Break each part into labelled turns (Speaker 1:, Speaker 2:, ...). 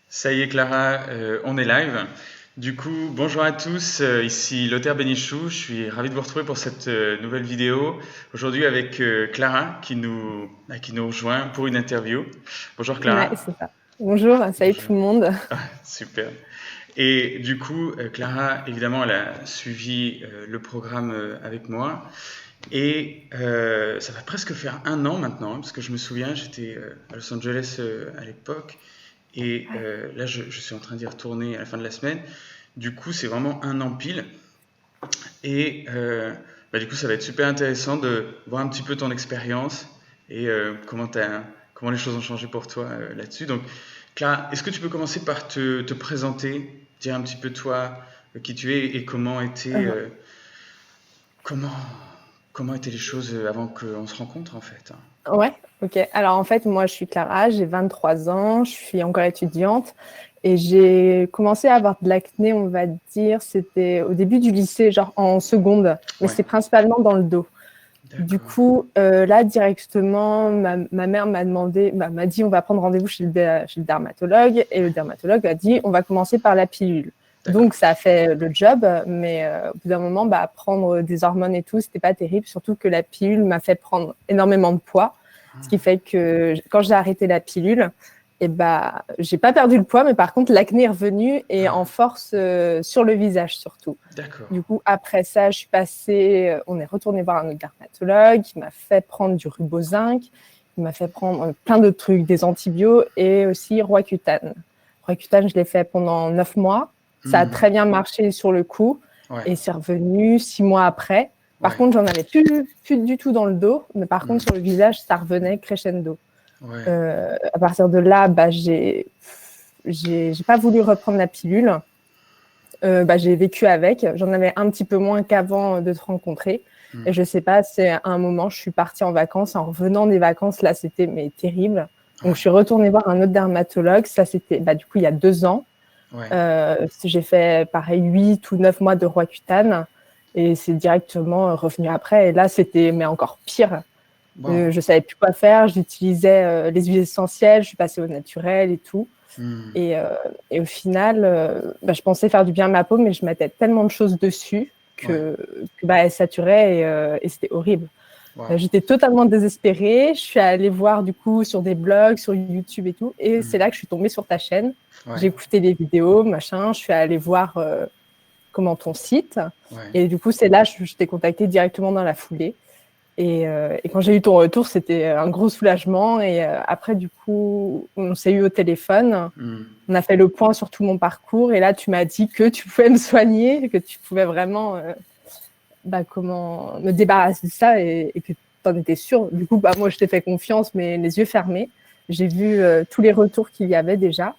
Speaker 1: Ça y est, Clara, on est live. Du coup, bonjour à tous, ici Lothar Bénichou. Je suis ravi de vous retrouver pour cette nouvelle vidéo. Aujourd'hui avec Clara qui nous rejoint pour une interview. Bonjour
Speaker 2: Ouais,
Speaker 1: Clara.
Speaker 2: c'est ça. Bonjour, salut
Speaker 1: Bonjour.
Speaker 2: tout le monde.
Speaker 1: Ah, super. Et du coup, Clara, évidemment, elle a suivi le programme avec moi. Et ça va presque faire un an maintenant, hein, parce que je me souviens, j'étais à Los Angeles à l'époque. Et là, je suis en train d'y retourner à la fin de la semaine. Du coup, c'est vraiment un an pile. Et du coup, ça va être super intéressant de voir un petit peu ton expérience et comment les choses ont changé pour toi là-dessus. Donc, Clara, est-ce que tu peux commencer par te présenter, dire un petit peu toi qui tu es et
Speaker 2: Euh,
Speaker 1: comment, comment étaient les choses avant qu'on se rencontre en fait.
Speaker 2: ouais, ok. Alors en fait, moi je suis Clara, j'ai 23 ans, je suis encore étudiante et j'ai commencé à avoir de l'acné, on va dire, c'était au début du lycée, genre en seconde, mais
Speaker 1: Ouais,
Speaker 2: c'était principalement dans le dos. Du
Speaker 1: d'accord.
Speaker 2: coup, là directement, ma mère m'a dit on va prendre rendez-vous chez le dermatologue et le dermatologue a dit on va commencer par la pilule.
Speaker 1: D'accord.
Speaker 2: Donc ça a fait le job, mais au bout d'un moment, prendre des hormones et tout, c'était pas terrible, surtout que la pilule m'a fait prendre énormément de poids, ce qui fait que quand j'ai arrêté la pilule, j'ai pas perdu le poids, mais par contre l'acné est revenu et en
Speaker 1: Ah,
Speaker 2: force sur le visage surtout.
Speaker 1: d'accord.
Speaker 2: Du coup, après ça, on est retourné voir un autre dermatologue qui m'a fait prendre du Rubozinc, il m'a fait prendre plein de trucs, des antibiotiques et aussi Roaccutane. Roaccutane, je l'ai fait pendant 9 mois. Ça a
Speaker 1: Mhm.
Speaker 2: très bien marché sur le coup
Speaker 1: Ouais,
Speaker 2: et c'est revenu 6 mois après. Par
Speaker 1: ouais.
Speaker 2: contre, j'en avais plus du tout dans le dos, mais par contre,
Speaker 1: Mhm.
Speaker 2: sur le visage, ça revenait crescendo.
Speaker 1: Ouais.
Speaker 2: À partir de là, j'ai pas voulu reprendre la pilule. J'ai vécu avec. J'en avais un petit peu moins qu'avant de te rencontrer. Et
Speaker 1: Mhm.
Speaker 2: je sais pas, c'est à un moment, je suis partie en vacances. En revenant des vacances, là, c'était terrible. Donc,
Speaker 1: Ouais,
Speaker 2: je suis retournée voir un autre dermatologue. Ça, c'était du coup il y a 2 ans.
Speaker 1: ouais.
Speaker 2: J'ai fait pareil 8 ou 9 mois de Roaccutane et c'est directement revenu après. Et là, c'était mais encore pire.
Speaker 1: Bon.
Speaker 2: Je savais plus quoi faire. J'utilisais les huiles essentielles. Je suis passée au naturel et tout.
Speaker 1: Mhm.
Speaker 2: Et, euh, et au final, je pensais faire du bien à ma peau, mais je mettais tellement de choses dessus
Speaker 1: Ouais.
Speaker 2: que elle saturait et c'était horrible.
Speaker 1: Wow.
Speaker 2: J'étais totalement désespérée. Je suis allée voir du coup sur des blogs, sur YouTube et tout. Et c'est
Speaker 1: Mhm.
Speaker 2: là que je suis tombée sur ta chaîne.
Speaker 1: Ouais.
Speaker 2: J'ai écouté les vidéos, machin. Je suis allée voir comment ton site.
Speaker 1: Ouais.
Speaker 2: Et du coup, c'est là que je t'ai contacté directement dans la foulée. Et quand j'ai eu ton retour, c'était un gros soulagement. Et après, du coup, on s'est eu au téléphone.
Speaker 1: Mhm.
Speaker 2: On a fait le point sur tout mon parcours. Et là, tu m'as dit que tu pouvais me soigner, que tu pouvais vraiment comment me débarrasser de ça et que tu en étais sûre. Du coup, moi, je t'ai fait confiance, mais les yeux fermés. J'ai vu tous les retours qu'il y avait déjà.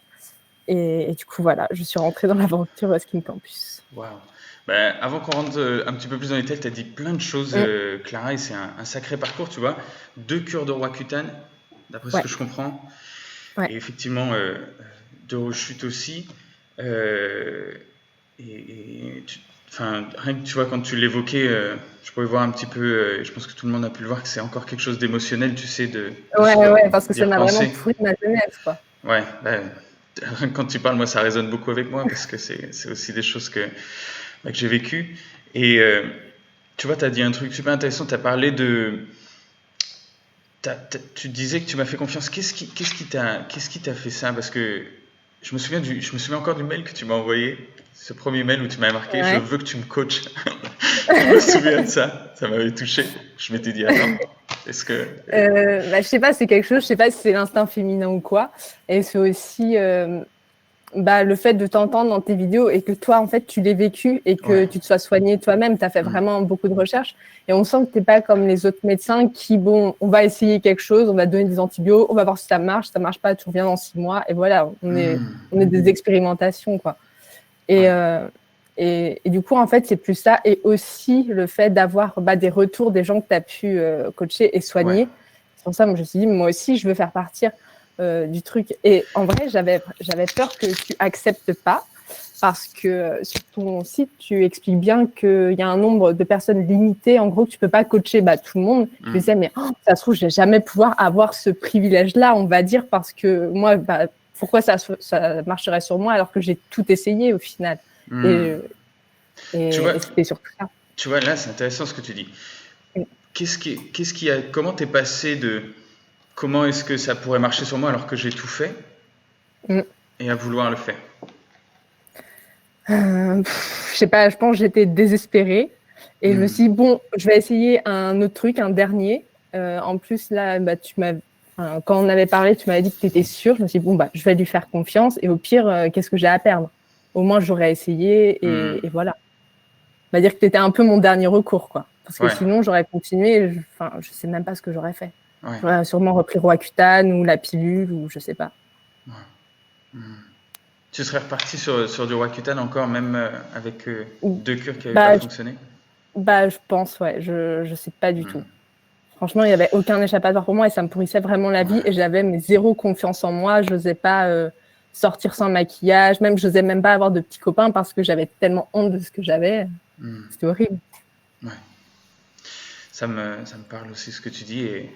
Speaker 2: Et du coup, voilà, je suis rentrée dans l'aventure Skin Campus.
Speaker 1: Wow. Ben, avant qu'on rentre un petit peu plus dans les détails, tu as dit plein de choses,
Speaker 2: Mm.
Speaker 1: Clara, et c'est un sacré parcours, tu vois. 2 cures de Roaccutane, d'après ce
Speaker 2: Ouais,
Speaker 1: que je comprends.
Speaker 2: ouais.
Speaker 1: Et effectivement, de rechute aussi. Euh, enfin, rien que tu vois, quand tu l'évoquais, je pouvais voir un petit peu, je pense que tout le monde a pu le voir, que c'est encore quelque chose d'émotionnel, tu sais,
Speaker 2: Ouais, parce que
Speaker 1: d'y
Speaker 2: ça m'a vraiment
Speaker 1: repenser.
Speaker 2: pourri ma jeunesse, quoi.
Speaker 1: Ouais, rien que quand tu parles, moi, ça résonne beaucoup avec moi, parce que c'est aussi des choses que j'ai vécues. Et tu vois, tu as dit un truc super intéressant, tu as parlé de... tu disais que tu m'as fait confiance. Qu'est-ce qui t'a fait ça? Parce que je me souviens encore du mail que tu m'as envoyé, ce premier mail où tu m'as marqué, je
Speaker 2: Ouais.
Speaker 1: veux que tu me coaches. Je me souviens de ça, ça m'avait touché. Je m'étais dit, attends, est-ce que...
Speaker 2: Je sais pas, c'est quelque chose, je sais pas si c'est l'instinct féminin ou quoi. Et c'est aussi le fait de t'entendre dans tes vidéos et que toi, en fait, tu l'aies vécu et que
Speaker 1: Ouais.
Speaker 2: tu te sois soigné toi-même. Tu as fait
Speaker 1: Mm.
Speaker 2: vraiment beaucoup de recherches. Et on sent que tu n'es pas comme les autres médecins qui, bon, on va essayer quelque chose, on va donner des antibiotiques, on va voir si ça marche pas, tu reviens dans 6 mois. Et voilà,
Speaker 1: Mm.
Speaker 2: on est des expérimentations, quoi. Et,
Speaker 1: Ouais.
Speaker 2: euh, et du coup, en fait, c'est plus ça. Et aussi le fait d'avoir des retours des gens que tu as pu coacher et
Speaker 1: Ouais.
Speaker 2: soigner. C'est pour ça que je me suis dit, moi aussi, je veux faire partir du truc. Et en vrai, j'avais peur que tu acceptes pas. Parce que sur ton site, tu expliques bien qu'il y a un nombre de personnes limité. En gros, que tu peux pas coacher tout le monde. Je me
Speaker 1: Mm.
Speaker 2: disais, mais ça se trouve, je vais jamais pouvoir avoir ce privilège-là, on va dire, parce que moi, pourquoi ça marcherait sur moi alors que j'ai tout essayé au final.
Speaker 1: Hmm.
Speaker 2: Et c'était surtout ça.
Speaker 1: Tu vois, là, c'est intéressant ce que tu dis. Comment t'es passé de comment est-ce que ça pourrait marcher sur moi alors que j'ai tout fait et à vouloir le faire?
Speaker 2: Je sais pas, je pense que j'étais désespérée et je me suis dit, bon, je vais essayer un autre truc, un dernier. En plus, là, bah, quand on avait parlé, tu m'avais dit que tu étais sûre. Je me suis dit, bon, bah, je vais lui faire confiance et au pire, qu'est-ce que j'ai à perdre? Au moins, j'aurais essayé et voilà. On va dire que tu étais un peu mon dernier recours, quoi. Parce que sinon, j'aurais continué. Je sais même pas ce que j'aurais fait.
Speaker 1: Ouais.
Speaker 2: J'aurais sûrement repris Roaccutane ou la pilule ou je sais pas.
Speaker 1: Ouais. Tu serais reparti sur du Roaccutane encore, même avec 2 cures qui n'avaient pas fonctionné?
Speaker 2: Je pense, ouais. Je sais pas du tout. Franchement, il n'y avait aucun échappatoire pour moi et ça me pourrissait vraiment la vie. Et j'avais zéro confiance en moi. Je n'osais pas sortir sans maquillage. Même, je n'osais même pas avoir de petits copains parce que j'avais tellement honte de ce que j'avais. C'était horrible.
Speaker 1: Ouais. Ça me parle aussi ce que tu dis. Et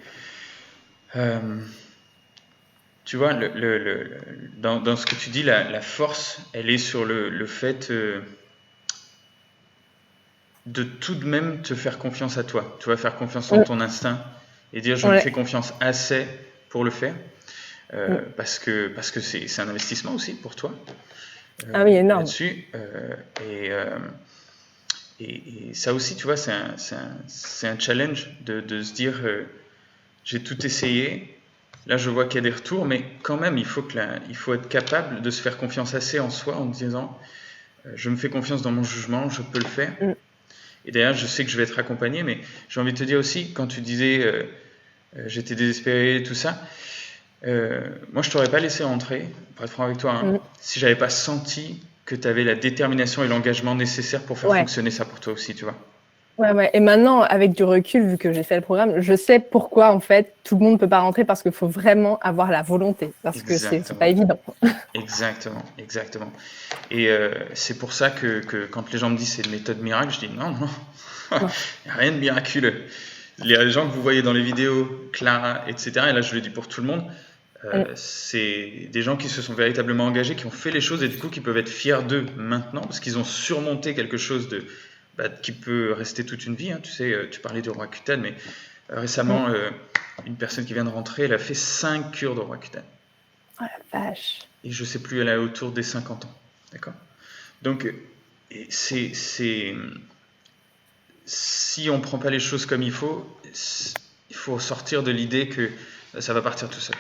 Speaker 1: tu vois, dans ce que tu dis, la force, elle est sur le fait de tout de même te faire confiance à toi. Tu vas faire confiance en ton instinct et dire je me fais confiance assez pour le faire. Parce que c'est un investissement aussi pour toi.
Speaker 2: Ah oui, énorme.
Speaker 1: Là-dessus. Et ça aussi, tu vois, c'est un challenge de se dire j'ai tout essayé. Là, je vois qu'il y a des retours, mais quand même, il faut être capable de se faire confiance assez en soi en disant je me fais confiance dans mon jugement, je peux le faire. Et d'ailleurs, je sais que je vais être accompagné, mais j'ai envie de te dire aussi, quand tu disais j'étais désespéré, tout ça, moi, je t'aurais pas laissé rentrer, pour être franc avec toi, si j'avais pas senti que tu avais la détermination et l'engagement nécessaire pour faire fonctionner ça pour toi aussi, tu vois.
Speaker 2: Ouais. Et maintenant, avec du recul, vu que j'ai fait le programme, je sais pourquoi, en fait, tout le monde ne peut pas rentrer parce qu'il faut vraiment avoir la volonté. Parce que c'est pas évident.
Speaker 1: Exactement. Et c'est pour ça que quand les gens me disent c'est une méthode miracle, je dis non. Il n'y a rien de miraculeux. Les gens que vous voyez dans les vidéos, Clara, etc., et là je le dis pour tout le monde, c'est des gens qui se sont véritablement engagés, qui ont fait les choses et du coup qui peuvent être fiers d'eux maintenant parce qu'ils ont surmonté quelque chose qui peut rester toute une vie. Hein. Tu sais, tu parlais de Roaccutane, mais récemment, une personne qui vient de rentrer, elle a fait 5 cures de Roaccutane.
Speaker 2: Oh la vache.
Speaker 1: Et je sais plus, elle est autour des 50 ans. D'accord ? Donc, si on prend pas les choses comme il faut sortir de l'idée que ça va partir tout seul.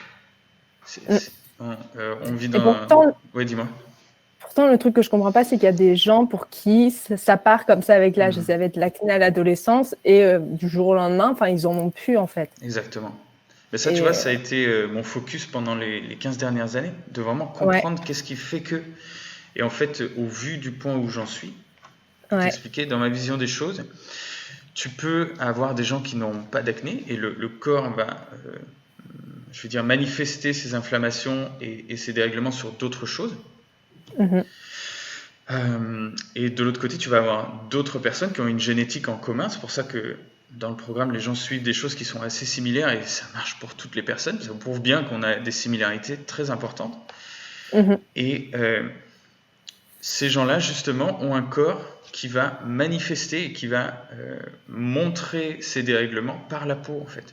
Speaker 1: On vit dans... Oui, dis-moi.
Speaker 2: Pourtant, le truc que je comprends pas, c'est qu'il y a des gens pour qui ça part comme ça avec l'âge. Ils avaient de l'acné à l'adolescence et du jour au lendemain, ils en ont plus en fait.
Speaker 1: Exactement. Mais ça, tu vois, ça a été mon focus pendant les 15 dernières années, de vraiment comprendre qu'est-ce qui fait que... Et en fait, au vu du point où j'en suis, t'expliquer, dans ma vision des choses, tu peux avoir des gens qui n'ont pas d'acné et le corps va, je veux dire, manifester ses inflammations et ses dérèglements sur d'autres choses. Et de l'autre côté, tu vas avoir d'autres personnes qui ont une génétique en commun. C'est pour ça que dans le programme, les gens suivent des choses qui sont assez similaires et ça marche pour toutes les personnes. Ça prouve bien qu'on a des similarités très importantes. Et ces gens-là, justement, ont un corps qui va manifester et qui va montrer ces dérèglements par la peau, en fait.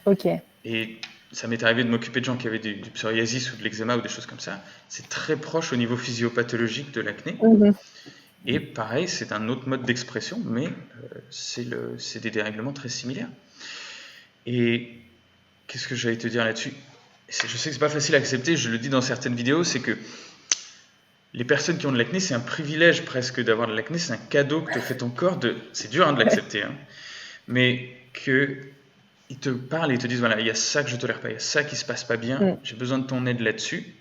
Speaker 2: Ok.
Speaker 1: Et ça m'est arrivé de m'occuper de gens qui avaient du psoriasis ou de l'eczéma ou des choses comme ça. C'est très proche au niveau physiopathologique de l'acné. Et pareil, c'est un autre mode d'expression, mais c'est des dérèglements très similaires. Et qu'est-ce que j'allais te dire là-dessus ? Je sais que c'est pas facile à accepter, je le dis dans certaines vidéos, c'est que les personnes qui ont de l'acné, c'est un privilège presque d'avoir de l'acné, c'est un cadeau que te fait ton corps. C'est dur de l'accepter, hein, mais qu'ils te parlent et ils te disent voilà, il y a ça que je tolère pas, il y a ça qui se passe pas bien, j'ai besoin de ton aide là-dessus.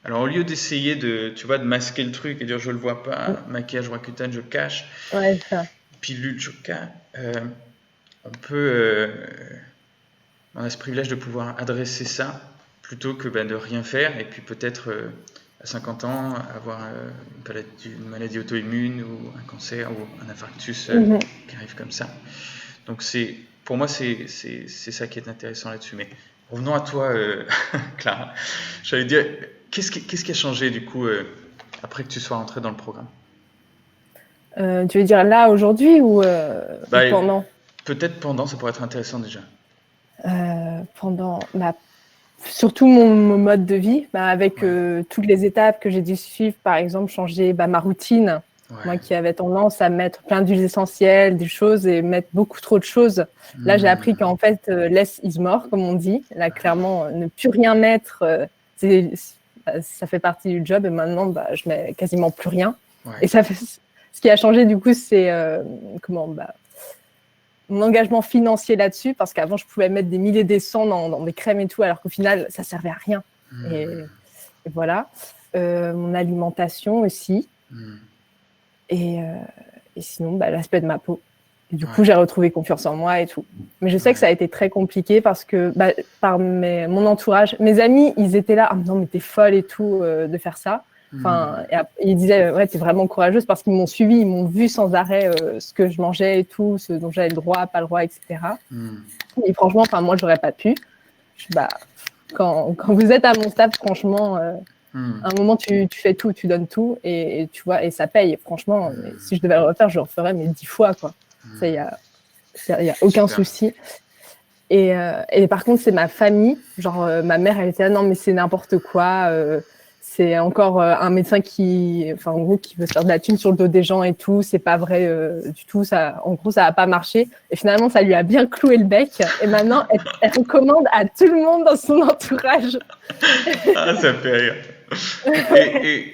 Speaker 1: Alors au lieu d'essayer de masquer le truc et dire je le vois pas, maquillage Roaccutane, je cache, pilule, je cache, on a ce privilège de pouvoir adresser ça plutôt que de rien faire et puis peut-être à 50 ans avoir une maladie auto-immune ou un cancer ou un infarctus qui arrive comme ça. Donc pour moi c'est ça qui est intéressant là-dessus. Mais Revenons à toi, Clara. J'allais dire, qu'est-ce qui a changé du coup après que tu sois rentrée dans le programme?
Speaker 2: Tu veux dire là, aujourd'hui ou
Speaker 1: Bah,
Speaker 2: pendant?
Speaker 1: peut-être pendant, ça pourrait être intéressant déjà.
Speaker 2: Pendant, bah, surtout mon mode de vie, bah, avec
Speaker 1: Ouais,
Speaker 2: toutes les étapes que j'ai dû suivre, par exemple, changer bah, ma routine. Moi
Speaker 1: ouais.
Speaker 2: qui avais tendance à mettre plein d'huiles essentielles, des choses et mettre beaucoup trop de choses. Là, j'ai appris
Speaker 1: Hmm,
Speaker 2: qu'en fait, less is more, comme on dit. Là, clairement, ne plus rien mettre, ça fait partie du job. Et maintenant, bah, je mets quasiment plus rien.
Speaker 1: ouais.
Speaker 2: Et ça fait, ce qui a changé, du coup, c'est mon engagement financier là-dessus, parce qu'avant, je pouvais mettre des milliers des cents dans des crèmes et tout, alors qu'au final, ça servait à rien. Et,
Speaker 1: Hmm,
Speaker 2: et voilà. Mon alimentation aussi.
Speaker 1: hmm,
Speaker 2: Et, euh, et sinon, bah, l'aspect de ma peau. Et du coup,
Speaker 1: ouais,
Speaker 2: j'ai retrouvé confiance en moi et tout. Mais je sais que
Speaker 1: ouais.
Speaker 2: ça a été très compliqué parce que bah, mon entourage, mes amis, ils étaient là, ah non, mais t'es folle et tout de faire ça. Enfin,
Speaker 1: Hmm,
Speaker 2: ils disaient, ouais, t'es vraiment courageuse parce qu'ils m'ont suivi, ils m'ont vu sans arrêt ce que je mangeais et tout, ce dont j'avais le droit, pas le droit, etc.
Speaker 1: hmm,
Speaker 2: Et franchement, enfin, moi, j'aurais pas pu. Bah, quand vous êtes à mon stade, franchement,
Speaker 1: hmm,
Speaker 2: à un moment, tu fais tout, tu donnes tout, et tu vois, et ça paye. Franchement, mais si je devais le refaire, je le referais, mais 10 fois, quoi. Ça, y a aucun
Speaker 1: super.
Speaker 2: souci. Et par contre, c'est ma famille. Genre, ma mère, elle était là, non, mais c'est n'importe quoi. C'est encore un médecin enfin, en gros, qui veut se faire de la thune sur le dos des gens et tout. C'est pas vrai du tout. Ça, en gros, ça n'a pas marché. Et finalement, ça lui a bien cloué le bec. Et maintenant, elle recommande à tout le monde dans son entourage.
Speaker 1: Ah, ça fait rire.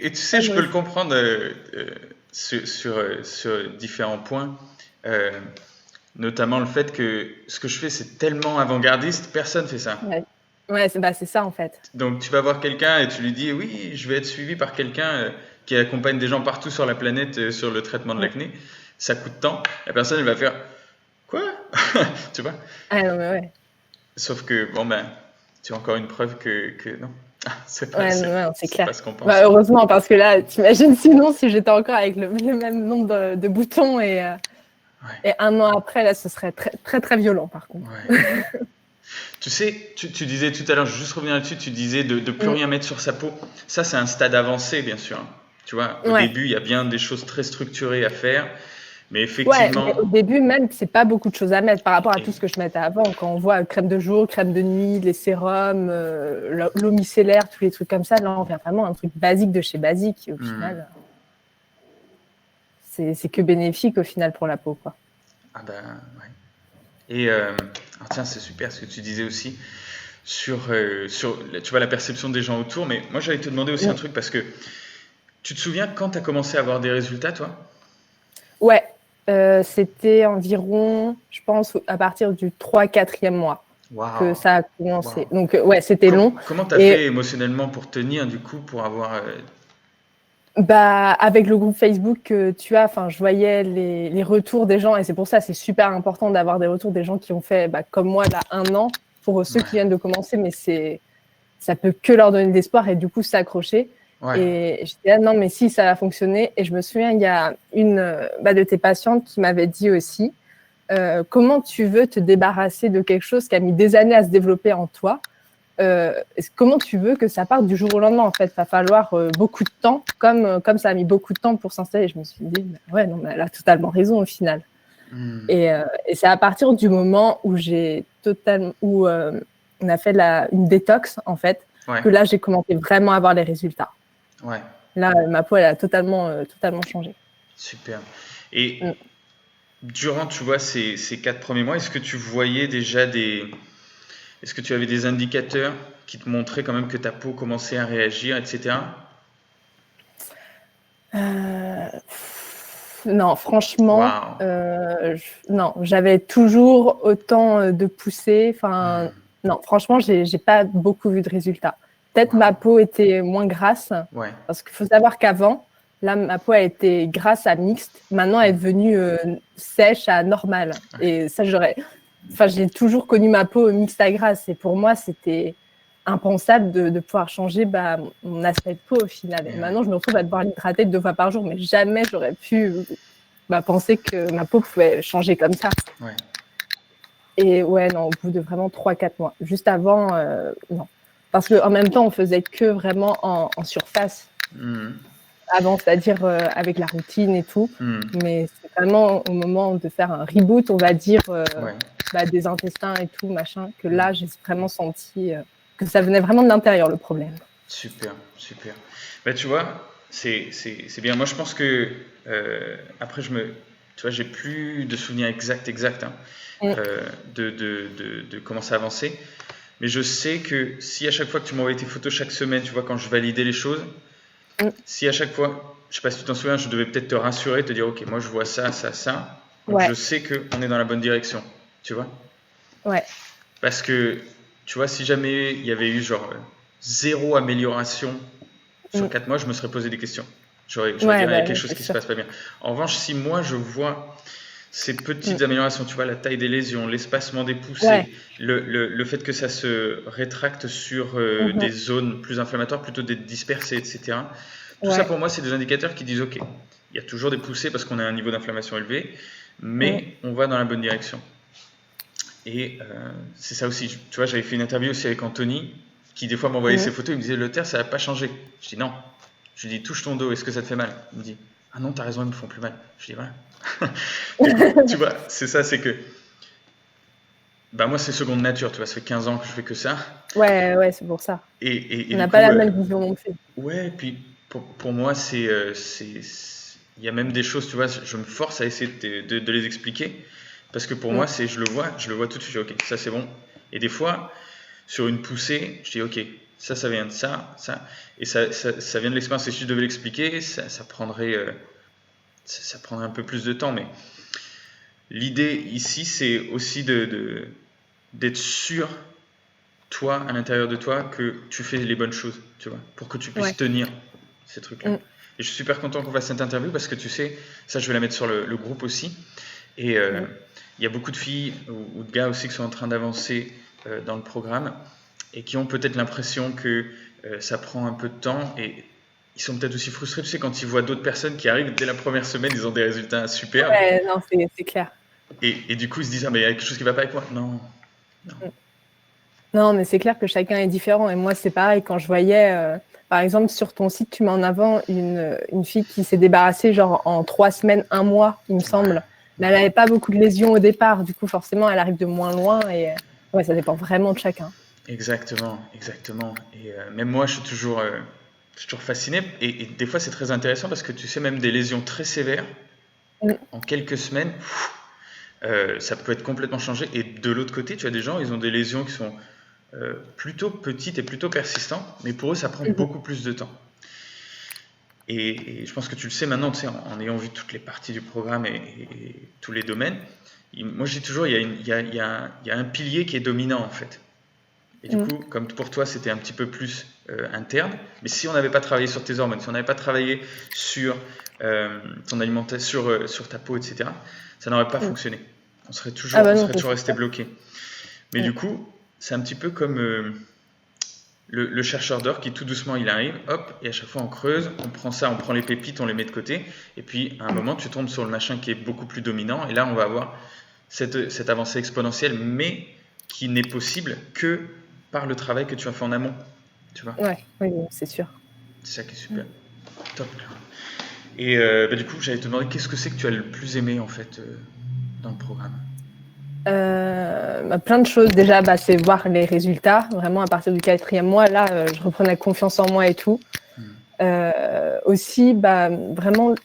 Speaker 1: Et tu sais, je peux le comprendre sur différents points. Euh, Notamment le fait que ce que je fais, c'est tellement avant-gardiste, personne fait ça.
Speaker 2: Ouais, ouais c'est ça, en fait.
Speaker 1: Donc tu vas voir quelqu'un et tu lui dis, oui, je vais être suivi par quelqu'un qui accompagne des gens partout sur la planète sur le traitement de
Speaker 2: Ouais.
Speaker 1: l'acné. Ça coûte tant. La personne, elle va faire, quoi? Tu vois?
Speaker 2: Ah non, mais ouais.
Speaker 1: Sauf que, bon ben, tu as encore une preuve que non. C'est pas,
Speaker 2: Ouais,
Speaker 1: c'est,
Speaker 2: non, c'est
Speaker 1: c'est
Speaker 2: clair.
Speaker 1: pas ce qu'on
Speaker 2: Bah,
Speaker 1: pense.
Speaker 2: heureusement, parce que là, t'imagines sinon si j'étais encore avec le même nombre de boutons
Speaker 1: Ouais,
Speaker 2: et un an après, là, ce serait très, très, très violent, par contre.
Speaker 1: ouais. Tu sais, tu disais tout à l'heure, je vais juste revenir là-dessus, tu disais de plus
Speaker 2: Mm.
Speaker 1: rien mettre sur sa peau. Ça, c'est un stade avancé, bien sûr. Tu vois, au
Speaker 2: Ouais.
Speaker 1: début, il y a bien des choses très structurées à faire, mais
Speaker 2: Ouais, mais au
Speaker 1: effectivement,
Speaker 2: début, même, c'est pas beaucoup de choses à mettre par rapport à tout
Speaker 1: et-
Speaker 2: ce que je mettais avant. Quand on voit crème de jour, crème de nuit, les sérums, l'eau micellaire, tous les trucs comme ça, là, on vient vraiment à un truc basique de chez basique. Et au
Speaker 1: hmm.
Speaker 2: final, c'est que bénéfique, au final, pour la peau, quoi.
Speaker 1: Ah ben, ouais. Et alors tiens, c'est super ce que tu disais aussi sur tu vois, la perception des gens autour, mais moi, j'allais te demander aussi un
Speaker 2: Mm.
Speaker 1: truc parce que tu te souviens quand tu as commencé à avoir des résultats, toi?
Speaker 2: Ouais, c'était environ, je pense, à partir du 3-4e mois que
Speaker 1: Waouh,
Speaker 2: ça a commencé.
Speaker 1: waouh.
Speaker 2: Donc, ouais, c'était long.
Speaker 1: Comment t'as
Speaker 2: Et
Speaker 1: fait émotionnellement pour tenir, du coup, pour avoir...
Speaker 2: bah, avec le groupe Facebook que tu as, enfin, je voyais les retours des gens, et c'est pour ça, c'est super important d'avoir des retours des gens qui ont fait, bah, comme moi, là, 1 an, pour ceux qui
Speaker 1: Ouais,
Speaker 2: viennent de commencer, mais ça peut que leur donner de l'espoir et du coup s'accrocher.
Speaker 1: ouais,
Speaker 2: Et j'étais là, non, mais si, ça va fonctionner. Et je me souviens, il y a une de tes patientes qui m'avait dit aussi, comment tu veux te débarrasser de quelque chose qui a mis des années à se développer en toi, comment tu veux que ça parte du jour au lendemain, en fait. Il va falloir beaucoup de temps, comme ça a mis beaucoup de temps pour s'installer. Je me suis dit, bah, ouais, non, mais elle a totalement raison au final.
Speaker 1: hmm,
Speaker 2: Et c'est à partir du moment où on a fait une détox, en fait,
Speaker 1: ouais,
Speaker 2: que là, j'ai commencé vraiment à voir les résultats.
Speaker 1: ouais,
Speaker 2: Là, ma peau, elle a totalement changé.
Speaker 1: super. Et
Speaker 2: Mm.
Speaker 1: durant, tu vois, ces 4 premiers mois, est-ce que tu voyais déjà des... Est-ce que tu avais des indicateurs qui te montraient quand même que ta peau commençait à réagir, etc.
Speaker 2: Euh, non, franchement,
Speaker 1: Waouh.
Speaker 2: non, j'avais toujours autant de poussées. Enfin,
Speaker 1: Hmm,
Speaker 2: non, franchement, j'ai pas beaucoup vu de résultats. Peut-être ma
Speaker 1: waouh.
Speaker 2: peau était moins grasse,
Speaker 1: Ouais.
Speaker 2: parce qu'il faut savoir qu'avant, là, ma peau a été grasse à mixte. Maintenant, elle est
Speaker 1: Hmm,
Speaker 2: devenue sèche à normale.
Speaker 1: ouais,
Speaker 2: Et ça, enfin, j'ai toujours connu ma peau mixte à grasse. Et pour moi, c'était impensable de pouvoir changer mon aspect de peau au final. Et
Speaker 1: et ouais,
Speaker 2: maintenant, je me retrouve à devoir l'hydrater 2 fois par jour, mais jamais j'aurais pu penser que ma peau pouvait changer comme ça.
Speaker 1: ouais.
Speaker 2: Et ouais, non, au bout de vraiment 3-4 mois. Juste avant, non. Parce qu'en même temps, on faisait que vraiment en surface. Avant, c'est-à-dire avec la routine et tout. Mais c'est vraiment au moment de faire un reboot, on va dire, des intestins et tout, machin, que là, j'ai vraiment senti que ça venait vraiment de l'intérieur, le problème.
Speaker 1: Super. Bah, tu vois, c'est bien. Moi, je pense que après, tu vois, j'ai plus de souvenirs exacts de comment ça avançait. Mais je sais que si à chaque fois que tu m'envoyais tes photos chaque semaine, tu vois, quand je validais les choses, si à chaque fois, je sais pas si tu t'en souviens, je devais peut-être te rassurer, te dire, ok, moi je vois ça. Donc je sais qu'on est dans la bonne direction, tu vois.
Speaker 2: Ouais.
Speaker 1: Parce que, tu vois, si jamais il y avait eu genre 0 amélioration sur 4 mois, je me serais posé des questions. J'aurais dit, il y a quelque chose qui se passe pas bien. En revanche, si moi je vois ces petites améliorations, tu vois, la taille des lésions, l'espacement des poussées, le fait que ça se rétracte sur des zones plus inflammatoires plutôt d'être dispersées, etc. Tout ça pour moi, c'est des indicateurs qui disent, ok, il y a toujours des poussées parce qu'on a un niveau d'inflammation élevé, mais on va dans la bonne direction. Et c'est ça aussi. Tu vois, j'avais fait une interview aussi avec Anthony, qui des fois m'envoyait ses photos, il me disait, le terre, ça va pas changer. Je dis non. Je lui dis, touche ton dos, est-ce que ça te fait mal? Il me dit, ah non, t'as raison, ils me font plus mal. Je dis, voilà. Du coup, tu vois, c'est ça, c'est que moi, c'est seconde nature, tu vois, ça fait 15 ans que je fais que ça.
Speaker 2: Ouais, c'est pour ça.
Speaker 1: Et
Speaker 2: on n'a pas la même vision non plus.
Speaker 1: Ouais, et puis pour moi, il y a même des choses, tu vois, je me force à essayer de les expliquer, parce que pour moi, je le vois tout de suite, je dis, ok, ça c'est bon. Et des fois, sur une poussée, je dis, ok, ça vient de ça, et ça vient de l'expérience, et si je devais l'expliquer, ça prendrait un peu plus de temps, mais l'idée ici, c'est aussi d'être sûr, toi, à l'intérieur de toi, que tu fais les bonnes choses, tu vois, pour que tu puisses tenir ces trucs-là. Et je suis super content qu'on fasse cette interview parce que tu sais, ça je vais la mettre sur le groupe aussi. Et il y a beaucoup de filles ou de gars aussi qui sont en train d'avancer dans le programme et qui ont peut-être l'impression que ça prend un peu de temps et ils sont peut-être aussi frustrés, tu sais, quand ils voient d'autres personnes qui arrivent dès la première semaine, ils ont des résultats super.
Speaker 2: Ouais, non, c'est clair.
Speaker 1: Et du coup, ils se disent, ah, mais il y a quelque chose qui ne va pas avec moi. Non.
Speaker 2: Non, mais c'est clair que chacun est différent. Et moi, c'est pareil, quand je voyais, par exemple, sur ton site, tu mets en avant une fille qui s'est débarrassée genre en 3 semaines, 1 mois, il me semble. Mais elle n'avait pas beaucoup de lésions au départ. Du coup, forcément, elle arrive de moins loin. Et ouais, ça dépend vraiment de chacun.
Speaker 1: Exactement. Et même moi, je suis toujours fasciné. Et des fois, c'est très intéressant parce que tu sais, même des lésions très sévères, en quelques semaines, ça peut être complètement changé. Et de l'autre côté, tu as des gens, ils ont des lésions qui sont plutôt petites et plutôt persistantes, mais pour eux, ça prend beaucoup plus de temps. Et je pense que tu le sais maintenant, tu sais, en ayant vu toutes les parties du programme et tous les domaines, moi je dis toujours, il y a un pilier qui est dominant en fait. Et du coup, comme pour toi, c'était un petit peu plus interne, mais si on n'avait pas travaillé sur tes hormones, si on n'avait pas travaillé sur ton alimentation, sur ta peau, etc., ça n'aurait pas fonctionné. On serait toujours resté bloqué. Mais du coup, c'est un petit peu comme le chercheur d'or qui tout doucement il arrive, hop, et à chaque fois on creuse, on prend les pépites, on les met de côté, et puis à un moment tu tombes sur le machin qui est beaucoup plus dominant, et là on va avoir cette avancée exponentielle, mais qui n'est possible que par le travail que tu as fait en amont, tu vois.
Speaker 2: Oui, c'est sûr.
Speaker 1: C'est ça qui est super. Top. Et du coup, j'allais te demander qu'est-ce que c'est que tu as le plus aimé en fait dans le programme.
Speaker 2: Plein de choses. Déjà, c'est voir les résultats. Vraiment, à partir du 4e mois, là, je reprenais confiance en moi et tout. Aussi, vraiment,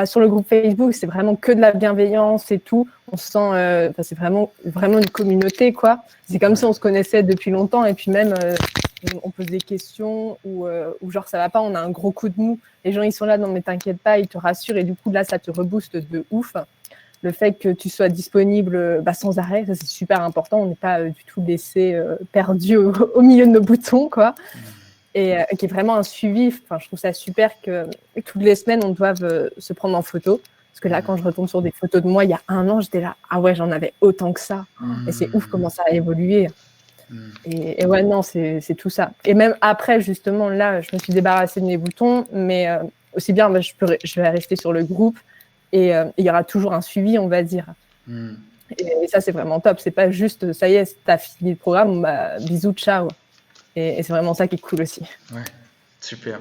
Speaker 2: sur le groupe Facebook, c'est vraiment que de la bienveillance et tout. On se sent, c'est vraiment une communauté, quoi. C'est comme si on se connaissait depuis longtemps et puis même, on pose des questions ou genre ça va pas, on a un gros coup de mou. Les gens, ils sont là, non mais t'inquiète pas, ils te rassurent et du coup, là, ça te rebooste de ouf. Le fait que tu sois disponible sans arrêt, ça c'est super important. On n'est pas du tout laissé perdu au milieu de nos boutons, quoi. Et qui est vraiment un suivi. Enfin, je trouve ça super que toutes les semaines, on doive se prendre en photo. Parce que là, quand je retombe sur des photos de moi, il y a 1 an, j'étais là, ah ouais, j'en avais autant que ça. Et c'est ouf comment ça a évolué. Et ouais, non, c'est tout ça. Et même après, justement, là, je me suis débarrassée de mes boutons, mais aussi bien, je vais rester sur le groupe et il y aura toujours un suivi, on va dire. Et ça, c'est vraiment top. C'est pas juste, ça y est, t'as fini le programme, bah, bisous, ciao. Et c'est vraiment ça qui est cool aussi.
Speaker 1: Ouais, super.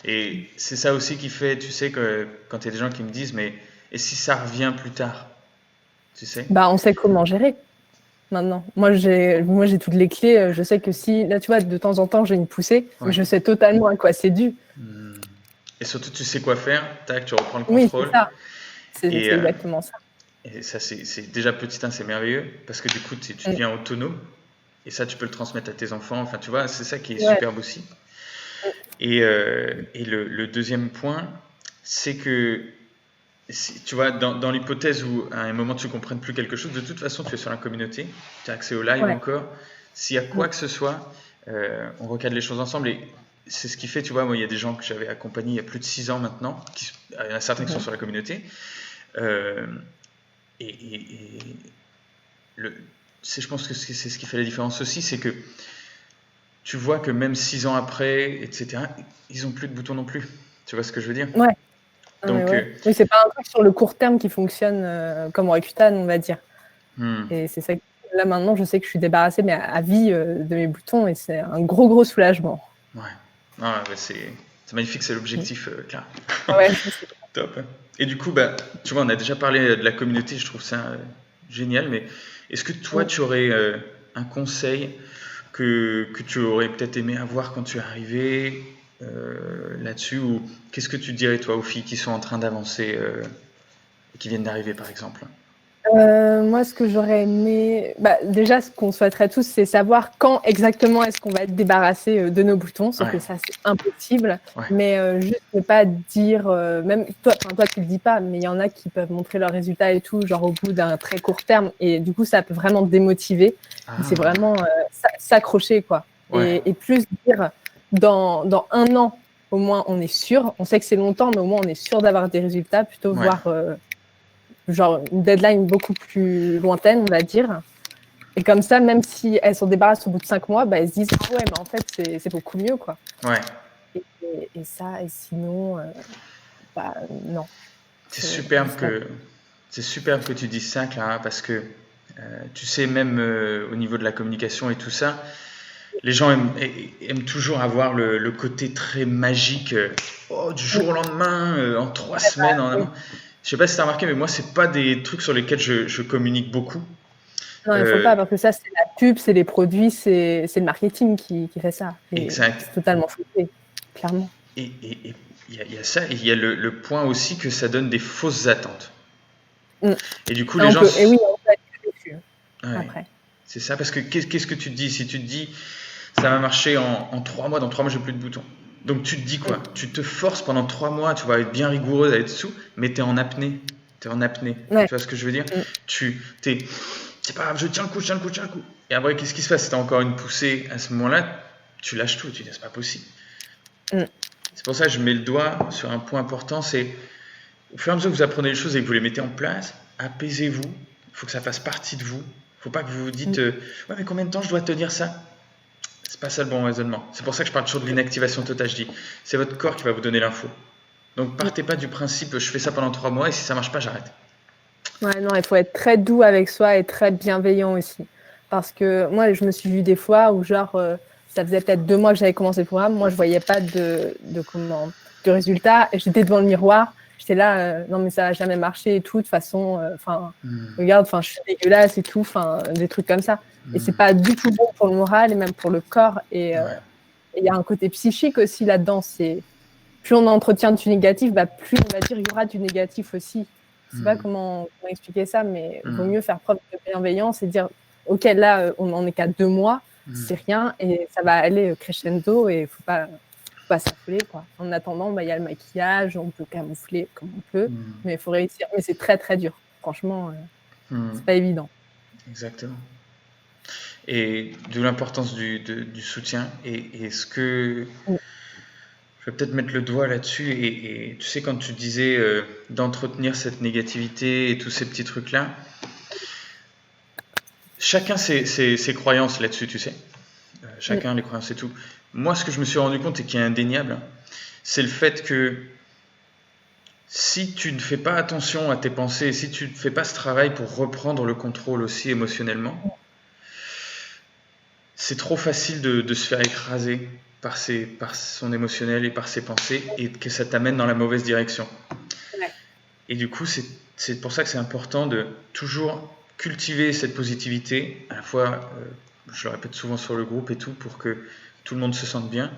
Speaker 1: Et c'est ça aussi qui fait, tu sais, que quand il y a des gens qui me disent, mais et si ça revient plus tard, tu sais?
Speaker 2: Bah, on sait comment gérer maintenant. Moi, j'ai toutes les clés. Je sais que si, là, tu vois, de temps en temps, j'ai une poussée,
Speaker 1: Ouais.
Speaker 2: je sais totalement à quoi c'est dû.
Speaker 1: Et surtout, tu sais quoi faire, tac, tu reprends le
Speaker 2: Oui, c'est
Speaker 1: contrôle.
Speaker 2: ça. C'est
Speaker 1: Et,
Speaker 2: exactement ça.
Speaker 1: et ça, c'est déjà petit 1, c'est merveilleux, parce que du coup, tu deviens autonome. Et ça, tu peux le transmettre à tes enfants. Enfin, tu vois, c'est ça qui est
Speaker 2: Ouais.
Speaker 1: superbe aussi. Et le deuxième point, c'est que, tu vois, dans l'hypothèse où à un moment tu ne comprennes plus quelque chose, de toute façon, tu es sur la communauté, tu as accès au live
Speaker 2: Ouais.
Speaker 1: encore. S'il y a quoi que ce soit, on recadre les choses ensemble. Et c'est ce qui fait, tu vois, moi, il y a des gens que j'avais accompagnés il y a plus de 6 ans maintenant, il y en a certains qui sont sur la communauté. Et je pense que c'est ce qui fait la différence aussi, c'est que tu vois que même 6 ans après, etc., ils n'ont plus de boutons non plus. Tu vois ce que je veux dire?
Speaker 2: Ouais.
Speaker 1: Donc,
Speaker 2: oui, c'est pas un truc sur le court terme qui fonctionne comme Roaccutane, on va dire. Et c'est ça. Là, maintenant, je sais que je suis débarrassée, mais à vie de mes boutons, et c'est un gros soulagement.
Speaker 1: Ouais. Ah, bah, c'est magnifique, c'est l'objectif, clair.
Speaker 2: Ouais.
Speaker 1: Top. Et du coup, bah, tu vois, on a déjà parlé de la communauté, je trouve ça génial, mais est-ce que toi, tu aurais un conseil que tu aurais peut-être aimé avoir quand tu es arrivé là-dessus, ou qu'est-ce que tu dirais, toi, aux filles qui sont en train d'avancer et qui viennent d'arriver, par exemple?
Speaker 2: Moi, ce que j'aurais aimé, déjà, ce qu'on souhaiterait tous, c'est savoir quand exactement est-ce qu'on va être débarrassé de nos boutons, sauf que ça, c'est impossible.
Speaker 1: Ouais.
Speaker 2: Mais juste ne pas dire, même toi, tu le dis pas, mais il y en a qui peuvent montrer leurs résultats et tout, genre au bout d'un très court terme, et du coup, ça peut vraiment démotiver. C'est vraiment s'accrocher, quoi.
Speaker 1: Ouais.
Speaker 2: Et plus dire, dans 1 an, au moins, on est sûr. On sait que c'est longtemps, mais au moins, on est sûr d'avoir des résultats, plutôt voir genre une deadline beaucoup plus lointaine, on va dire. Et comme ça, même si elles s'en débarrassent au bout de 5 mois, elles se disent ah ouais, mais en fait, c'est beaucoup mieux, quoi.
Speaker 1: Ouais.
Speaker 2: Et ça, et sinon, non.
Speaker 1: C'est superbe que tu dises ça, Clara, parce que tu sais, même au niveau de la communication et tout ça, les gens aiment toujours avoir le côté très magique, du jour au lendemain, en 3 semaines, en un mois. Je sais pas si tu as remarqué, mais moi, c'est pas des trucs sur lesquels je communique beaucoup.
Speaker 2: Non, il faut pas, parce que ça, c'est la pub, c'est les produits, c'est le marketing qui fait ça.
Speaker 1: Exact.
Speaker 2: C'est totalement foutu, clairement.
Speaker 1: Et il y a ça, et il y a le point aussi que ça donne des fausses attentes. Et du coup, les gens...
Speaker 2: Et oui, on peut être déçu après.
Speaker 1: C'est ça, parce que qu'est-ce que tu te dis? Si tu te dis, ça va marcher en 3 mois, dans 3 mois, j'ai plus de boutons. Donc tu te dis quoi? Tu te forces pendant 3 mois, tu vas être bien rigoureuse à être sous, mais tu es en apnée. Tu es en apnée.
Speaker 2: Ouais.
Speaker 1: Tu vois ce que je veux dire? C'est pas grave, je tiens le coup, je tiens le coup, je tiens le coup. Et après, qu'est-ce qui se passe? Si tu as encore une poussée à ce moment-là, tu lâches tout, tu dis, c'est pas possible. C'est pour ça que je mets le doigt sur un point important, c'est au fur et à mesure que vous apprenez les choses et que vous les mettez en place, apaisez-vous, il faut que ça fasse partie de vous. Il ne faut pas que vous vous dites ouais, mais combien de temps je dois tenir ça? C'est pas ça le bon raisonnement. C'est pour ça que je parle toujours de l'inactivation totale. Je dis, c'est votre corps qui va vous donner l'info. Donc partez pas du principe je fais ça pendant 3 mois et si ça marche pas, j'arrête.
Speaker 2: Ouais, non, il faut être très doux avec soi et très bienveillant aussi. Parce que moi, je me suis vue des fois où genre, ça faisait peut-être 2 mois que j'avais commencé le programme, moi je voyais pas de résultats, et j'étais devant le miroir, j'étais là, non mais ça va jamais marcher et tout, de toute façon, regarde, je suis dégueulasse et tout, des trucs comme ça. Et c'est pas du tout bon pour le moral et même pour le corps. Et il y a un côté psychique aussi là-dedans, c'est plus on entretient du négatif, plus on va dire il y aura du négatif aussi. Je sais pas comment expliquer ça, mais il vaut mieux faire preuve de bienveillance et dire ok, là on en est qu'à 2 mois, c'est rien et ça va aller crescendo et faut pas s'affoler, quoi. En attendant, il y a le maquillage, on peut camoufler comme on peut, mais il faut réussir. Mais c'est très très dur, franchement, c'est pas évident.
Speaker 1: Exactement. Et d'où l'importance du soutien. Et ce que je vais peut-être mettre le doigt là-dessus. Et tu sais, quand tu disais d'entretenir cette négativité et tous ces petits trucs-là, chacun ses croyances là-dessus, tu sais. Chacun les croyances et tout. Moi, ce que je me suis rendu compte et qui est indéniable, c'est le fait que si tu ne fais pas attention à tes pensées, si tu ne fais pas ce travail pour reprendre le contrôle aussi émotionnellement, c'est trop facile de se faire écraser par son émotionnel et par ses pensées et que ça t'amène dans la mauvaise direction.
Speaker 2: Ouais.
Speaker 1: Et du coup, c'est pour ça que c'est important de toujours cultiver cette positivité, à la fois, je le répète souvent sur le groupe et tout, pour que tout le monde se sente bien.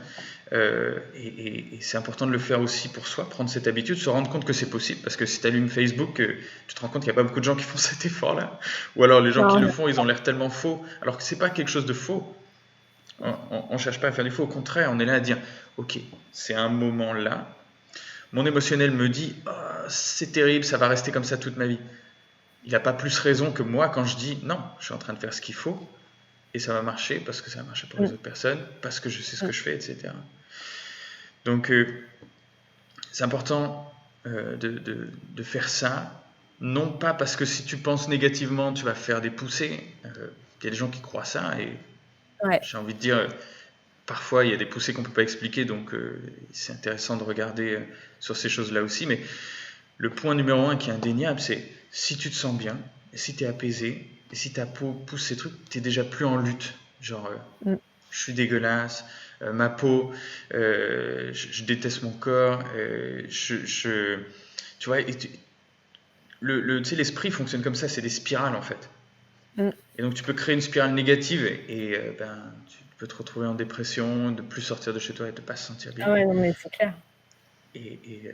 Speaker 1: Et c'est important de le faire aussi pour soi, prendre cette habitude, se rendre compte que c'est possible, parce que si tu allumes Facebook, tu te rends compte qu'il n'y a pas beaucoup de gens qui font cet effort-là, ou alors les gens qui
Speaker 2: Non,
Speaker 1: le font, ils ont l'air tellement faux, alors que c'est pas quelque chose de faux. On cherche pas à faire du faux, au contraire, on est là à dire, ok, c'est un moment là, mon émotionnel me dit, oh, c'est terrible, ça va rester comme ça toute ma vie. Il n'a pas plus raison que moi quand je dis, non, je suis en train de faire ce qu'il faut, et ça va marcher parce que ça va marcher pour les autres personnes, parce que je sais ce que je fais, etc. Donc, c'est important de faire ça, non pas parce que si tu penses négativement, tu vas faire des poussées. Il y a des gens qui croient ça, et
Speaker 2: ouais.
Speaker 1: j'ai envie de dire, parfois il y a des poussées qu'on ne peut pas expliquer, donc c'est intéressant de regarder sur ces choses-là aussi. Mais le point numéro 1 qui est indéniable, c'est si tu te sens bien, et si tu es apaisé, et si ta peau pousse ces trucs, tu n'es déjà plus en lutte. Genre, je suis dégueulasse, ma peau, je déteste mon corps, tu vois, tu sais, l'esprit fonctionne comme ça, c'est des spirales en fait. Et donc tu peux créer une spirale négative et tu peux te retrouver en dépression, de plus sortir de chez toi et de ne pas se sentir bien.
Speaker 2: Ah ouais, non, mais c'est clair.
Speaker 1: Et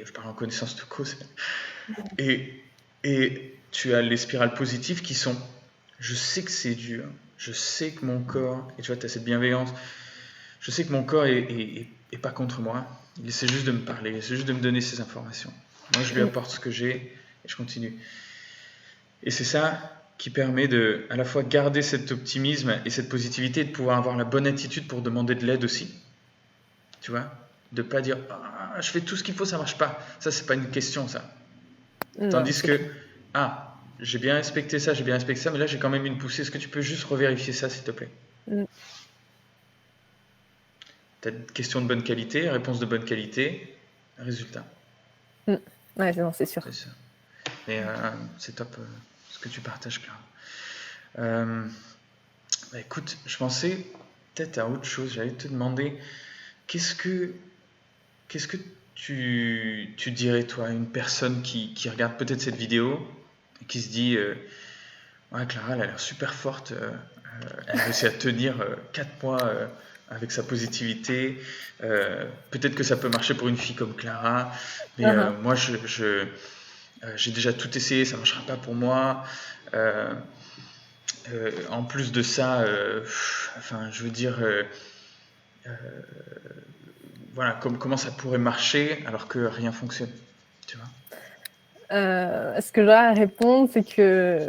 Speaker 1: je parle en connaissance de cause. Et tu as les spirales positives qui sont, je sais que c'est dur, je sais que mon corps, et tu vois, tu as cette bienveillance, je sais que mon corps est pas contre moi, il essaie juste de me parler, il essaie juste de me donner ces informations. Moi, je lui apporte ce que j'ai et je continue. Et c'est ça qui permet de à la fois garder cet optimisme et cette positivité et de pouvoir avoir la bonne attitude pour demander de l'aide aussi. Tu vois, de pas dire ah, je fais tout ce qu'il faut, ça marche pas. Ça, c'est pas une question, ça.
Speaker 2: Non,
Speaker 1: Tandis que j'ai bien respecté ça, mais là j'ai quand même une poussée. Est-ce que tu peux juste revérifier ça, s'il te plaît? T'as une question de bonne qualité, réponse de bonne qualité, résultat.
Speaker 2: Ouais, non, c'est sûr.
Speaker 1: C'est ça. Mais c'est top ce que tu partages, Clara. Écoute, je pensais peut-être à autre chose. J'allais te demander, qu'est-ce que tu dirais, toi, à une personne qui regarde peut-être cette vidéo et qui se dit ouais, Clara, elle a l'air super forte, elle a réussi à tenir 4 mois avec sa positivité. Peut-être que ça peut marcher pour une fille comme Clara, mais moi, j'ai déjà tout essayé, ça ne marchera pas pour moi. En plus de ça, enfin, je veux dire, voilà, comment ça pourrait marcher alors que rien fonctionne, tu vois?
Speaker 2: Ce que j'aurais à répondre, c'est que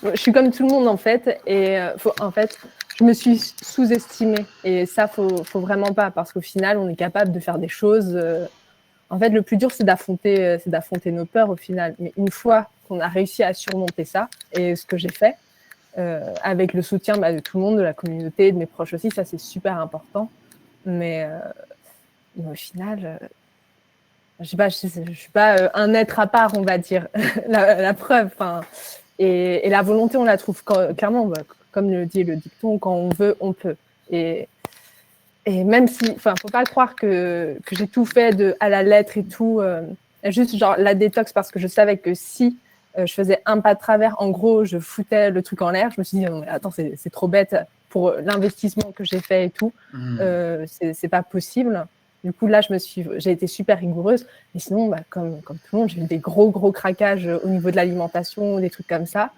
Speaker 2: je suis comme tout le monde en fait, et en fait, je me suis sous-estimée, et ça, faut vraiment pas, parce qu'au final, on est capable de faire des choses. En fait, le plus dur, c'est d'affronter nos peurs au final. Mais une fois qu'on a réussi à surmonter ça, et ce que j'ai fait, avec le soutien de tout le monde, de la communauté, de mes proches aussi, ça c'est super important. Mais au final, je sais pas, je suis pas un être à part, on va dire. la preuve, enfin, et la volonté, on la trouve clairement, comme le dit le dicton, quand on veut, on peut. Et même si, enfin, faut pas croire que j'ai tout fait à la lettre et tout, juste genre la détox, parce que je savais que si je faisais un pas de travers, en gros, je foutais le truc en l'air. Je me suis dit, non, mais attends, c'est trop bête pour l'investissement que j'ai fait et tout. C'est pas possible. Du coup, là, j'ai été super rigoureuse. Mais sinon, comme tout le monde, j'ai eu des gros craquages au niveau de l'alimentation, des trucs comme ça.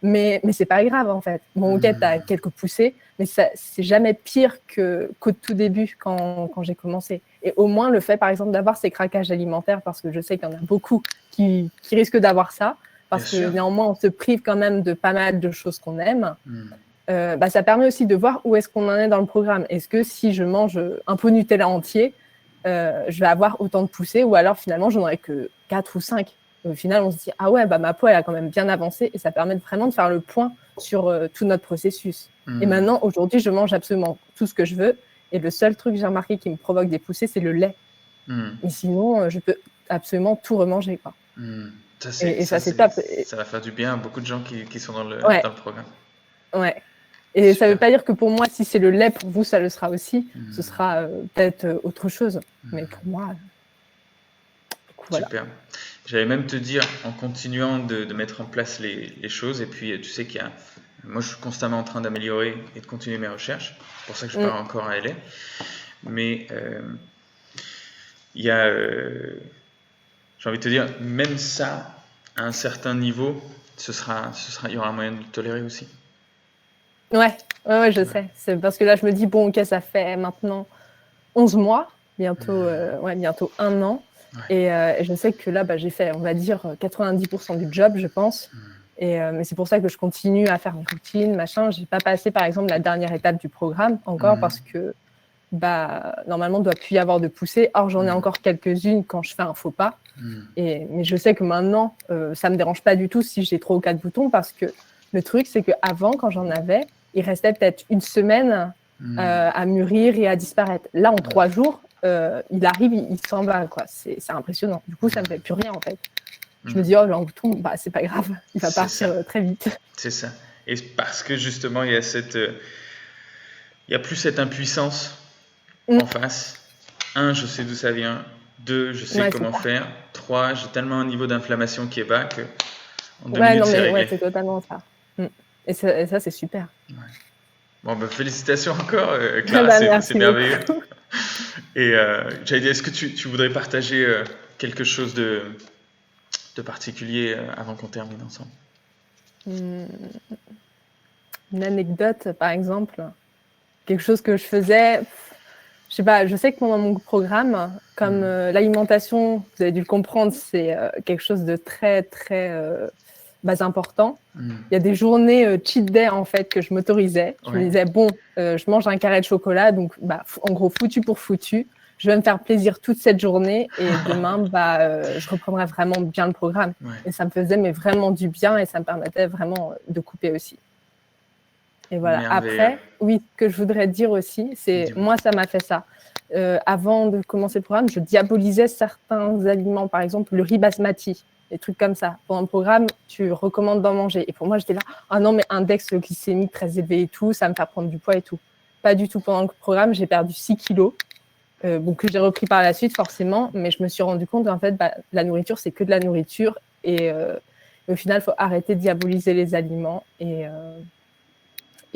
Speaker 2: Mais c'est pas grave, en fait. Bon, ok, t'as quelques poussées, mais c'est jamais pire qu'au tout début, quand j'ai commencé. Et au moins, le fait, par exemple, d'avoir ces craquages alimentaires, parce que je sais qu'il y en a beaucoup qui risquent d'avoir ça, parce que néanmoins, on se prive quand même de pas mal de choses qu'on aime. Ça permet aussi de voir où est-ce qu'on en est dans le programme. Est-ce que si je mange un pot Nutella entier, je vais avoir autant de poussées, ou alors finalement, j'en aurai que 4 ou 5. Au final, on se dit, ah ouais, ma peau, elle a quand même bien avancé, et ça permet vraiment de faire le point sur tout notre processus. Et maintenant, aujourd'hui, je mange absolument tout ce que je veux, et le seul truc que j'ai remarqué qui me provoque des poussées, c'est le lait. Mais sinon, je peux absolument tout remanger, quoi.
Speaker 1: Ça,
Speaker 2: Et ça, c'est
Speaker 1: c'est,
Speaker 2: top.
Speaker 1: ça va faire du bien à beaucoup de gens qui sont
Speaker 2: Ouais,
Speaker 1: dans le programme.
Speaker 2: ouais. Et ça veut
Speaker 1: Super.
Speaker 2: pas dire que pour moi, si c'est le lait, pour vous, ça le sera aussi. Ce
Speaker 1: Hmm,
Speaker 2: sera peut-être autre chose. Mais pour moi, du coup, voilà.
Speaker 1: super. J'allais même te dire, en continuant de mettre en place les choses, et puis tu sais moi je suis constamment en train d'améliorer et de continuer mes recherches, c'est pour ça que je pars encore à LA, mais il y a, j'ai envie de te dire, même ça, à un certain niveau, il y aura un moyen de le tolérer aussi.
Speaker 2: Ouais, je sais. C'est parce que là, je me dis, bon, ok, ça fait maintenant 11 mois, bientôt 1 an.
Speaker 1: Ouais.
Speaker 2: Et je sais que là, j'ai fait, on va dire, 90% du job, je pense. Mais c'est pour ça que je continue à faire mes routines, machin. J'ai pas passé, par exemple, la dernière étape du programme encore parce que normalement, il ne doit plus y avoir de poussées. Or, j'en ai encore quelques-unes quand je fais un faux pas. Mais je sais que maintenant, ça me dérange pas du tout si j'ai 3 ou 4 boutons parce que le truc, c'est qu'avant, quand j'en avais, il restait peut-être une semaine à mûrir et à disparaître. Là, en 3 jours, il arrive, il s'en va, quoi. C'est impressionnant. Du coup, ça me fait plus rien, en fait. Je me dis, oh, j'ai un bouton, c'est pas grave, il va partir très vite.
Speaker 1: C'est ça. Et parce que justement, il y a plus cette impuissance en face. 1, je sais d'où ça vient. 2, je sais comment faire. 3, j'ai tellement un niveau d'inflammation qui est bas que en 2 minutes, c'est réglé.
Speaker 2: C'est totalement ça. Et ça, c'est super.
Speaker 1: Ouais. Bon, félicitations encore, Clara, c'est merveilleux. Et j'allais dire, est-ce que tu voudrais partager quelque chose de particulier avant qu'on termine ensemble?
Speaker 2: Une anecdote, par exemple, quelque chose que je faisais, je sais pas, je sais que pendant mon programme, comme l'alimentation, vous avez dû le comprendre, c'est quelque chose de très, très important. Il y a des journées cheat day, en fait, que je m'autorisais. Je me disais, bon, je mange un carré de chocolat, donc en gros, foutu pour foutu. Je vais me faire plaisir toute cette journée et demain, je reprendrai vraiment bien le programme. Et ça me faisait vraiment du bien et ça me permettait vraiment de couper aussi. Et voilà.
Speaker 1: Merveilleux.
Speaker 2: Après, oui, ce que je voudrais dire aussi, c'est moi, ça m'a fait ça. Avant de commencer le programme, je diabolisais certains aliments, par exemple le riz basmati, des trucs comme ça. Pendant le programme, tu recommandes d'en manger. Et pour moi, j'étais là, ah non, mais index glycémique très élevé et tout, ça me fait prendre du poids et tout. Pas du tout. Pendant le programme, j'ai perdu 6 kilos, que j'ai repris par la suite, forcément, mais je me suis rendu compte qu'en fait, la nourriture, c'est que de la nourriture. Et au final, il faut arrêter de diaboliser les aliments. Et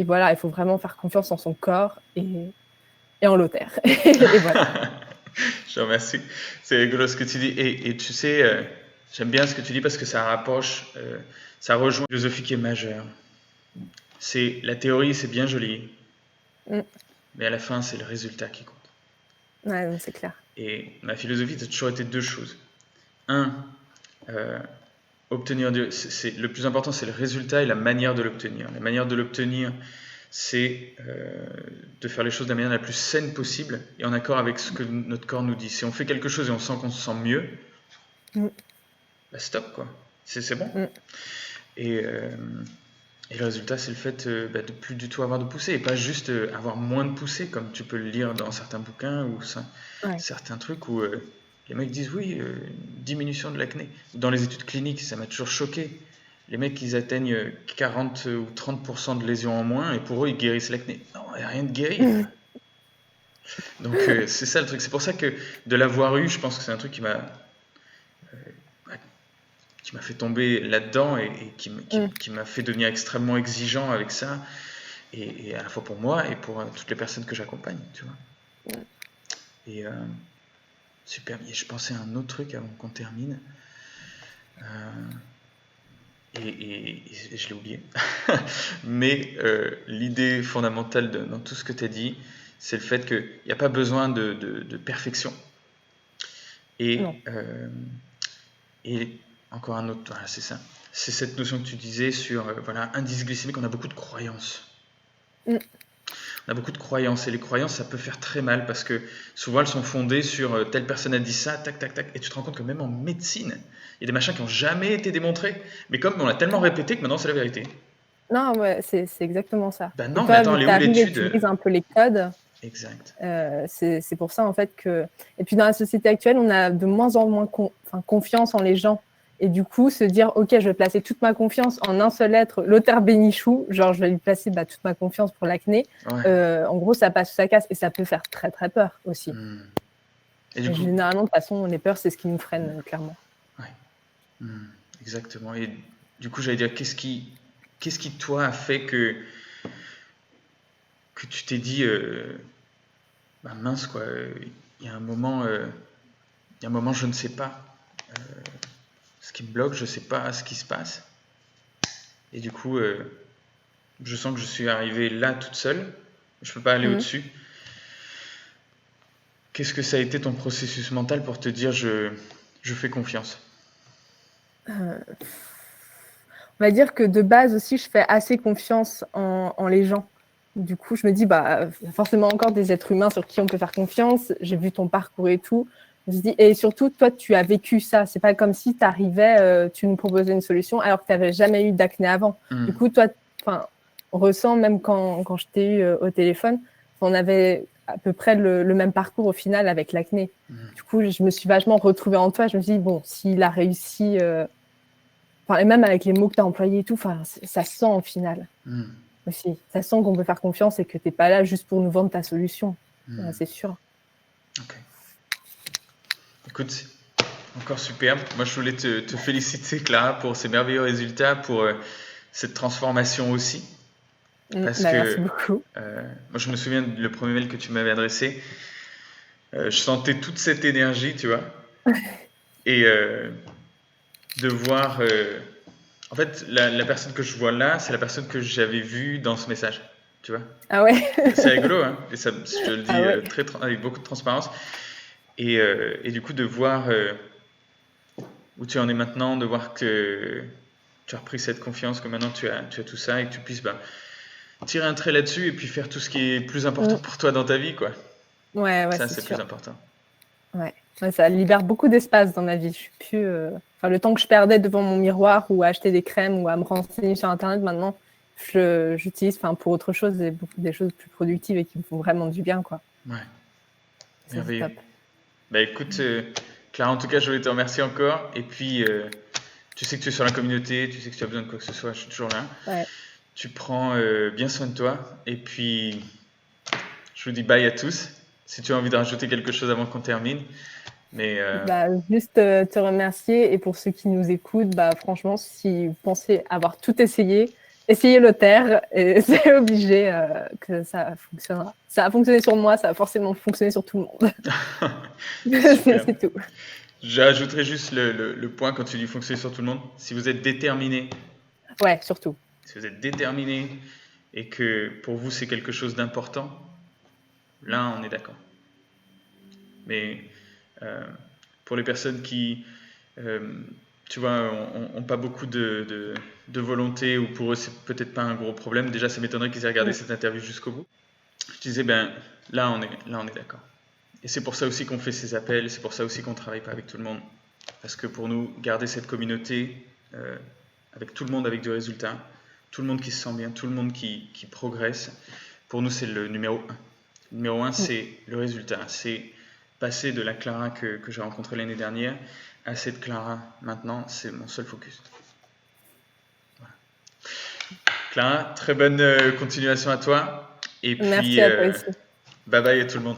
Speaker 2: voilà, il faut vraiment faire confiance en son corps et en l'auteur. Et voilà.
Speaker 1: Je te remercie. C'est rigolo ce que tu dis. Et tu sais, j'aime bien ce que tu dis parce que ça ça rejoint une philosophie qui est majeure. La théorie, c'est bien joli, mais à la fin, c'est le résultat qui compte.
Speaker 2: Ouais, c'est clair.
Speaker 1: Et ma philosophie, ça a toujours été 2 choses. 1, obtenir le plus important, c'est le résultat et la manière de l'obtenir. La manière de l'obtenir, c'est de faire les choses de la manière la plus saine possible et en accord avec ce que notre corps nous dit. Si on fait quelque chose et on sent qu'on se sent mieux, stop, quoi. C'est bon. Et le résultat, c'est le fait de plus du tout avoir de poussée et pas juste avoir moins de poussée, comme tu peux le lire dans certains bouquins ou certains trucs où les mecs disent oui, diminution de l'acné. Dans les études cliniques, ça m'a toujours choqué. Les mecs, ils atteignent 40 ou 30% de lésions en moins et pour eux, ils guérissent l'acné. Non, il n'y a rien de guéri. Donc, c'est ça le truc. C'est pour ça que de l'avoir eu, je pense que c'est un truc qui m'a fait tomber là-dedans et qui m'a fait devenir extrêmement exigeant avec ça. Et à la fois pour moi et pour toutes les personnes que j'accompagne, tu vois. Et super. Et je pensais à un autre truc avant qu'on termine. Et je l'ai oublié. Mais l'idée fondamentale dans tout ce que tu as dit, c'est le fait qu'il n'y a pas besoin de perfection. Et encore un autre, voilà, c'est ça. C'est cette notion que tu disais sur indice glycémique, on a beaucoup de croyances. On a beaucoup de croyances et les croyances, ça peut faire très mal parce que souvent elles sont fondées sur telle personne a dit ça, tac, tac, tac. Et tu te rends compte que même en médecine, il y a des machins qui n'ont jamais été démontrés. Mais comme on l'a tellement répété que maintenant c'est la vérité.
Speaker 2: Non, ouais, c'est exactement ça.
Speaker 1: Ben non, mais attends, elle est où l'étude?
Speaker 2: Tu utilises un peu les codes.
Speaker 1: exact.
Speaker 2: C'est pour ça, en fait, que... Et puis, dans la société actuelle, on a de moins en moins confiance en les gens. Et du coup, se dire, OK, je vais placer toute ma confiance en un seul être, Lothar Bénichou, genre, je vais lui placer toute ma confiance pour l'acné.
Speaker 1: Ouais.
Speaker 2: En gros, ça passe ou ça casse. Et ça peut faire très, très peur aussi.
Speaker 1: Et du coup,
Speaker 2: généralement, de toute façon, les peurs, c'est ce qui nous freine, clairement.
Speaker 1: Ouais. Exactement. Et du coup, j'allais dire, qu'est-ce qui, toi, a fait que tu t'es dit, bah mince, quoi, il y a un moment, je ne sais pas ce qui me bloque, je ne sais pas ce qui se passe. Et du coup, je sens que je suis arrivé là toute seule, je ne peux pas aller au-dessus. Qu'est-ce que ça a été ton processus mental pour te dire, je fais confiance?
Speaker 2: On va dire que de base aussi, je fais assez confiance en les gens. Du coup, je me dis, bah, il y a forcément encore des êtres humains sur qui on peut faire confiance. J'ai vu ton parcours et tout. Je me dis, et surtout, toi, tu as vécu ça. C'est pas comme si tu arrivais, tu nous proposais une solution alors que tu n'avais jamais eu d'acné avant. Du coup, toi, on ressent, même quand je t'ai eu au téléphone, on avait à peu près le même parcours au final avec l'acné. Du coup, je me suis vachement retrouvée en toi. Je me suis dit, bon, s'il a réussi... et même avec les mots que tu as employés et tout, ça sent au final. Aussi. Ça sent qu'on peut faire confiance et que tu n'es pas là juste pour nous vendre ta solution. C'est sûr.
Speaker 1: Ok. Écoute, encore superbe. Moi, je voulais te féliciter, Clara, pour ces merveilleux résultats, pour cette transformation aussi. Parce que
Speaker 2: merci beaucoup.
Speaker 1: moi, je me souviens le premier mail que tu m'avais adressé. Je sentais toute cette énergie, tu vois. Et de voir... en fait, la personne que je vois là, c'est la personne que j'avais vue dans ce message, tu vois.
Speaker 2: Ah ouais.
Speaker 1: C'est rigolo, hein. Et ça, je te le dis avec beaucoup de transparence. Et du coup, de voir où tu en es maintenant, de voir que tu as repris cette confiance, que maintenant tu as tout ça et que tu puisses tirer un trait là-dessus et puis faire tout ce qui est plus important pour toi dans ta vie, quoi.
Speaker 2: Ouais,
Speaker 1: ça, c'est
Speaker 2: sûr.
Speaker 1: plus important.
Speaker 2: Ouais, ça libère beaucoup d'espace dans ma vie. Je suis plus, le temps que je perdais devant mon miroir ou à acheter des crèmes ou à me renseigner sur Internet, maintenant, j'utilise pour autre chose, des choses plus productives et qui me font vraiment du bien, quoi.
Speaker 1: Ouais.
Speaker 2: Merveilleux.
Speaker 1: C'est top. Bah écoute, Clara, en tout cas, je voulais te remercier encore. Et puis, tu sais que tu es sur la communauté, tu sais que tu as besoin de quoi que ce soit, je suis toujours là.
Speaker 2: Ouais.
Speaker 1: Tu prends bien soin de toi. Et puis, je vous dis bye à tous. Si tu as envie de rajouter quelque chose avant qu'on termine. Mais
Speaker 2: juste te remercier. Et pour ceux qui nous écoutent, franchement, si vous pensez avoir tout essayé, essayez Lothar. Et c'est obligé que ça fonctionnera. Ça a fonctionné sur moi, ça a forcément fonctionné sur tout le monde. C'est tout.
Speaker 1: J'ajouterai juste le point quand tu dis fonctionner sur tout le monde. Si vous êtes déterminé.
Speaker 2: Ouais, surtout.
Speaker 1: Si vous êtes déterminé et que pour vous c'est quelque chose d'important, là on est d'accord. Mais pour les personnes qui, tu vois, ont pas beaucoup de volonté ou pour eux c'est peut-être pas un gros problème, déjà ça m'étonnerait qu'ils aient regardé cette interview jusqu'au bout. Je disais, là on est d'accord. Et c'est pour ça aussi qu'on fait ces appels, c'est pour ça aussi qu'on ne travaille pas avec tout le monde. Parce que pour nous, garder cette communauté, avec tout le monde avec du résultat, tout le monde qui se sent bien, tout le monde qui progresse, pour nous c'est le numéro 1. Le numéro 1, c'est le résultat. C'est passer de la Clara que j'ai rencontrée l'année dernière à cette Clara maintenant, c'est mon seul focus. Voilà. Clara, très bonne continuation à toi. Et puis,
Speaker 2: merci à toi aussi.
Speaker 1: Bye bye à tout le monde.